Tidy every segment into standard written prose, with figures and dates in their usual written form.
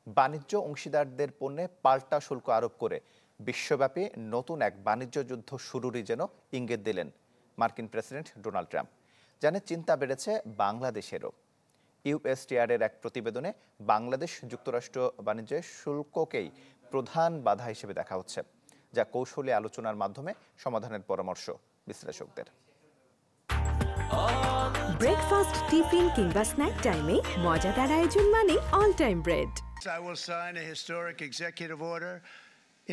বাণিজ্য অংশীদারদের পণ্যে পাল্টা শুল্ক আরোপ করে বিশ্বব্যাপী নতুন এক বাণিজ্য যুদ্ধ শুরুরই যেন ইঙ্গিত দিলেন মার্কিন প্রেসিডেন্ট ডোনাল্ড ট্রাম্প। জানে চিন্তা বেড়েছে বাংলাদেশেরও। ইউএসটিআর এর এক প্রতিবেদনে বাংলাদেশ যুক্তরাষ্ট্র বাণিজ্যে শুল্ককেই প্রধান বাধা হিসেবে দেখা হচ্ছে, যা কৌশলী আলোচনার মাধ্যমে সমাধানের পরামর্শ বিশ্লেষকদের। ব্রেকফাস্ট, টিফিন কিংবা স্ন্যাক টাইমে মজাদার আয়োজন মানে all time bread. I will sign a historic executive order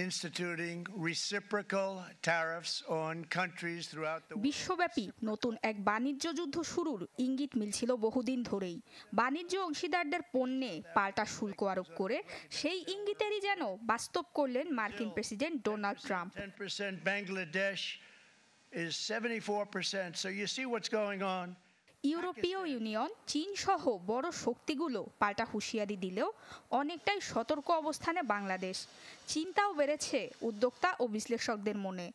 instituting reciprocal tariffs on countries throughout the world. বিশ্বব্যাপী নতুন এক বাণিজ্য যুদ্ধ শুরুর ইঙ্গিত মিলছিল বহুদিন ধরেই। বাণিজ্য অংশীদারদের পণ্যে পাল্টা শুল্ক আরোপ করে সেই ইঙ্গিতেরই যেন বাস্তব করলেন মার্কিন president Donald Trump. 10% Bangladesh is 74%. So you see what's going on. ইউরোপীয় ইউনিয়ন, চীন সহ বড় শক্তিগুলো পাল্টা হুঁশিয়ারি দিলেও অনেকটাই সতর্ক অবস্থানে বাংলাদেশ। চিন্তাও বেড়েছে উদ্যোক্তা ও বিশ্লেষকদের মনে।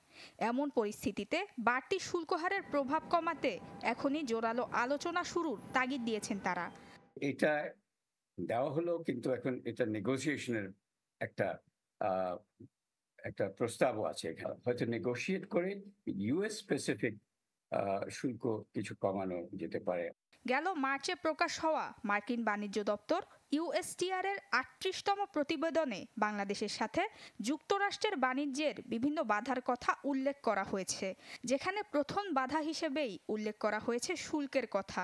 এমন পরিস্থিতিতে বাড়তি শুল্ক হারের প্রভাব কমাতে এখনই জোরালো আলোচনা শুরুর তাগিদ দিয়েছেন তারা। এটা দেওয়া হলো, কিন্তু এখন এটা নেগোসিয়েশনের একটা প্রস্তাবও আছে। হয়তো নেগোশিয়েট করে ইউএস স্পেসিফিক শুল্ক কিছু কমানো যেতে পারে। গেল মার্চে প্রকাশ হওয়া মার্কিন বাণিজ্য দপ্তর ইউএসটিআর এর ৩৮তম প্রতিবেদনে বাংলাদেশের সাথে যুক্তরাষ্ট্রের বাণিজ্যের বিভিন্ন বাধার কথা উল্লেখ করা হয়েছে, যেখানে প্রথম বাধা হিসেবেই উল্লেখ করা হয়েছে শুল্কের কথা।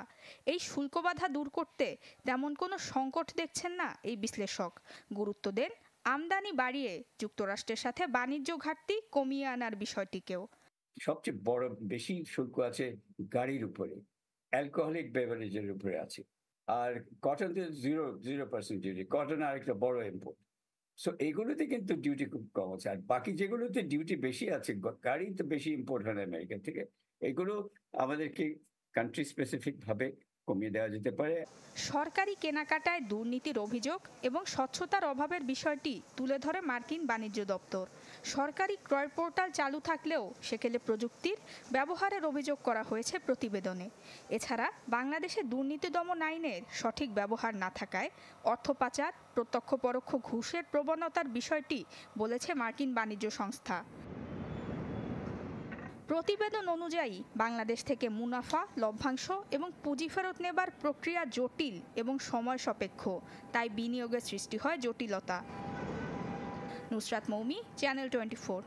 এই শুল্ক বাধা দূর করতে তেমন কোনো সংকট দেখছেন না এই বিশ্লেষক। গুরুত্ব দেন আমদানি বাড়িয়ে যুক্তরাষ্ট্রের সাথে বাণিজ্য ঘাটতি কমিয়ে আনার বিষয়টিকেও। সবচেয়ে বড় বেশি শুল্ক আছে গাড়ির উপরে, অ্যালকোহলিক বেভারেজের উপরে আছে, আর কটন 0% ডিউটি। কটন আরেকটা বড় ইম্পোর্ট। সো এইগুলোতে কিন্তু ডিউটি খুব কম আছে, আর বাকি যেগুলোতে ডিউটি বেশি আছে, গাড়ি তো বেশি ইম্পোর্ট হয় আমেরিকা থেকে, এগুলো আমাদেরকে কান্ট্রি স্পেসিফিক ভাবে কমিয়ে দেওয়া যেতে পারে। সরকারি কেনাকাটায় দুর্নীতির অভিযোগ এবং স্বচ্ছতার অভাবের বিষয়টি তুলে ধরে মার্কিন বাণিজ্য দপ্তর। সরকারি ক্রয় পোর্টাল চালু থাকলেও সেখানে প্রযুক্তির ব্যবহারের অভিযোগ করা হয়েছে প্রতিবেদনে। এছাড়া বাংলাদেশে দুর্নীতি দমন আইনের সঠিক ব্যবহার না থাকায় অর্থ পাচার, প্রত্যক্ষ পরোক্ষ ঘুষের প্রবণতার বিষয়টি বলেছে মার্কিন বাণিজ্য সংস্থা। প্রতিবেদন অনুযায়ী বাংলাদেশ থেকে মুনাফা, লভ্যাংশ এবং পুঁজি ফেরত নেবার প্রক্রিয়া জটিল এবং সময় সাপেক্ষ, তাই বিনিয়োগের সৃষ্টি হয় জটিলতা। নুসরাত মৌমি, চ্যানেল 24।